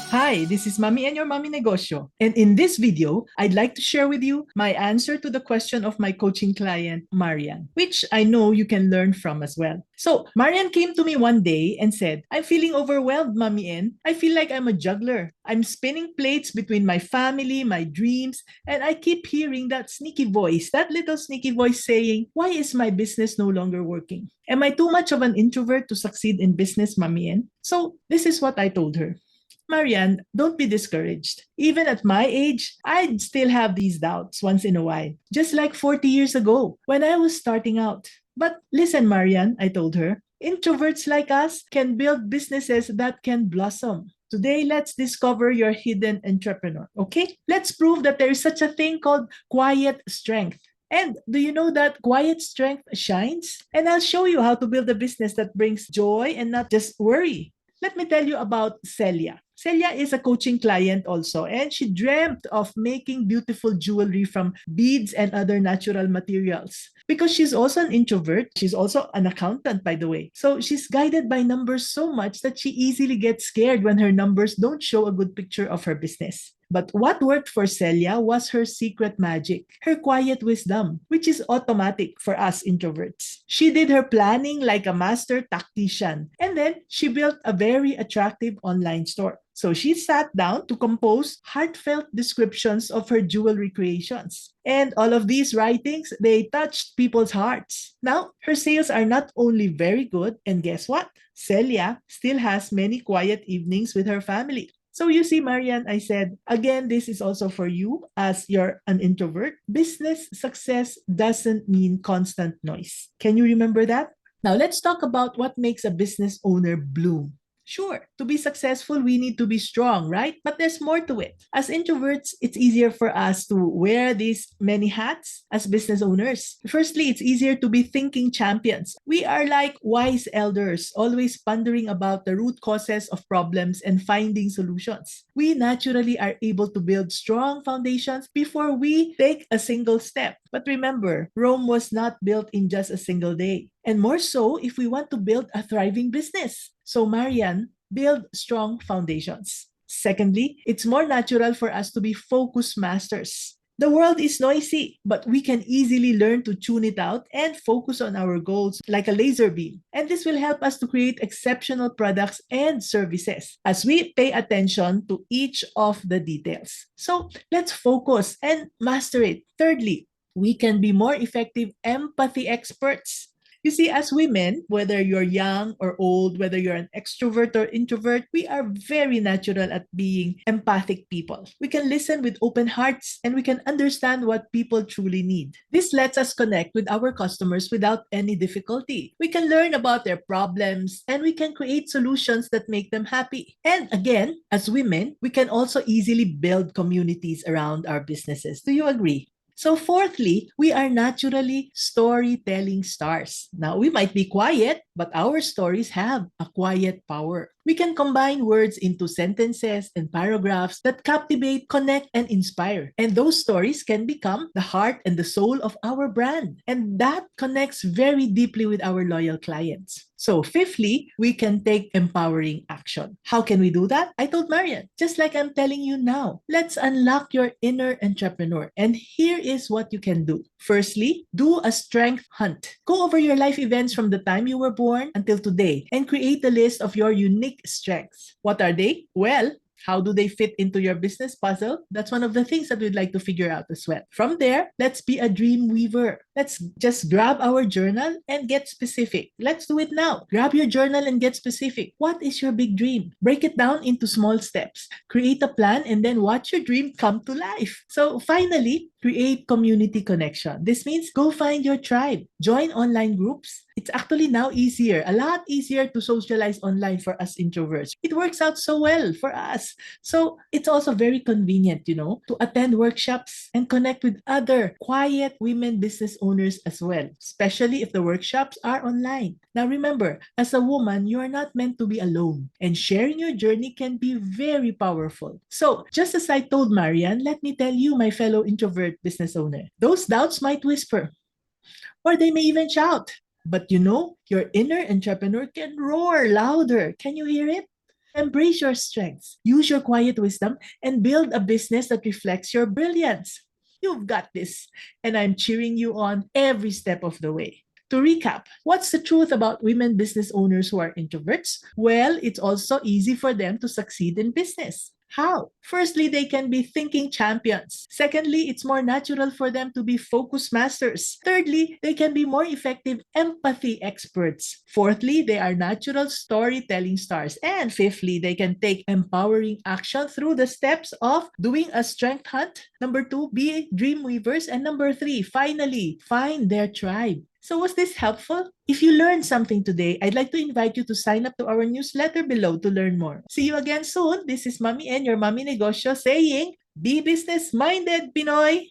Hi, this is Mommy and your Mommy Negosyo. And in this video, I'd like to share with you my answer to the question of my coaching client, Marian, which I know you can learn from as well. So, Marian came to me one day and said, I'm feeling overwhelmed, Mommy N. I feel like I'm a juggler. I'm spinning plates between my family, my dreams, and I keep hearing that sneaky voice, that little sneaky voice saying, why is my business no longer working? Am I too much of an introvert to succeed in business, Mommy N? So, this is what I told her. Marianne, don't be discouraged. Even at my age, I'd still have these doubts once in a while, just like 40 years ago when I was starting out. But listen, Marianne, I told her, introverts like us can build businesses that can blossom. Today, let's discover your hidden entrepreneur, okay? Let's prove that there is such a thing called quiet strength. And do you know that quiet strength shines? And I'll show you how to build a business that brings joy and not just worry. Let me tell you about Celia. Celia is a coaching client also, and she dreamt of making beautiful jewelry from beads and other natural materials. Because she's also an introvert, she's also an accountant, by the way. So she's guided by numbers so much that she easily gets scared when her numbers don't show a good picture of her business. But what worked for Celia was her secret magic, her quiet wisdom, which is automatic for us introverts. She did her planning like a master tactician, and then she built a very attractive online store. So she sat down to compose heartfelt descriptions of her jewelry creations. And all of these writings, they touched people's hearts. Now, her sales are not only very good, and guess what? Celia still has many quiet evenings with her family. So you see, Marianne, I said, again, this is also for you as you're an introvert. Business success doesn't mean constant noise. Can you remember that? Now, let's talk about what makes a business owner bloom. Sure, to be successful, we need to be strong, right? But there's more to it. As introverts, it's easier for us to wear these many hats as business owners. Firstly, it's easier to be thinking champions. We are like wise elders, always pondering about the root causes of problems and finding solutions. We naturally are able to build strong foundations before we take a single step. But remember, Rome was not built in just a single day. And more so if we want to build a thriving business. So, Marian, build strong foundations. Secondly, it's more natural for us to be focus masters. The world is noisy, but we can easily learn to tune it out and focus on our goals like a laser beam. And this will help us to create exceptional products and services as we pay attention to each of the details. So let's focus and master it. Thirdly, we can be more effective empathy experts. You see, as women, whether you're young or old, whether you're an extrovert or introvert, we are very natural at being empathic people. We can listen with open hearts and we can understand what people truly need. This lets us connect with our customers without any difficulty. We can learn about their problems and we can create solutions that make them happy. And again, as women, we can also easily build communities around our businesses. Do you agree? So, fourthly, we are naturally storytelling stars. Now, we might be quiet, but our stories have a quiet power. We can combine words into sentences and paragraphs that captivate, connect, and inspire. And those stories can become the heart and the soul of our brand. And that connects very deeply with our loyal clients. So, fifthly, we can take empowering action. How can we do that? I told Marian, just like I'm telling you now, let's unlock your inner entrepreneur. And here is what you can do. Firstly, do a strength hunt. Go over your life events from the time you were born until today and create a list of your unique strengths. What are they? Well, how do they fit into your business puzzle? That's one of the things that we'd like to figure out as well. From there, let's be a dream weaver. Let's just grab our journal and get specific. Let's do it now. Grab your journal and get specific. What is your big dream? Break it down into small steps. Create a plan and then watch your dream come to life. So finally, create community connection. This means go find your tribe. Join online groups. It's actually now easier, a lot easier to socialize online for us introverts. It works out so well for us. So it's also very convenient, to attend workshops and connect with other quiet women business owners as well, especially if the workshops are online. Now remember, as a woman, you are not meant to be alone, and sharing your journey can be very powerful. So just as I told Marian, let me tell you, my fellow introvert business owner, those doubts might whisper, or they may even shout. But your inner entrepreneur can roar louder. Can you hear it? Embrace your strengths, use your quiet wisdom, and build a business that reflects your brilliance. You've got this, and I'm cheering you on every step of the way. To recap, what's the truth about women business owners who are introverts? Well, it's also easy for them to succeed in business. How? Firstly, they can be thinking champions. Secondly, it's more natural for them to be focus masters. Thirdly, they can be more effective empathy experts. Fourthly, they are natural storytelling stars. And fifthly, they can take empowering action through the steps of doing a strength hunt. Number two, be dream weavers. And number three, finally, find their tribe. So was this helpful? If you learned something today, I'd like to invite you to sign up to our newsletter below to learn more. See you again soon. This is Mommy and your Mommy Negosyo saying, be business-minded, Pinoy!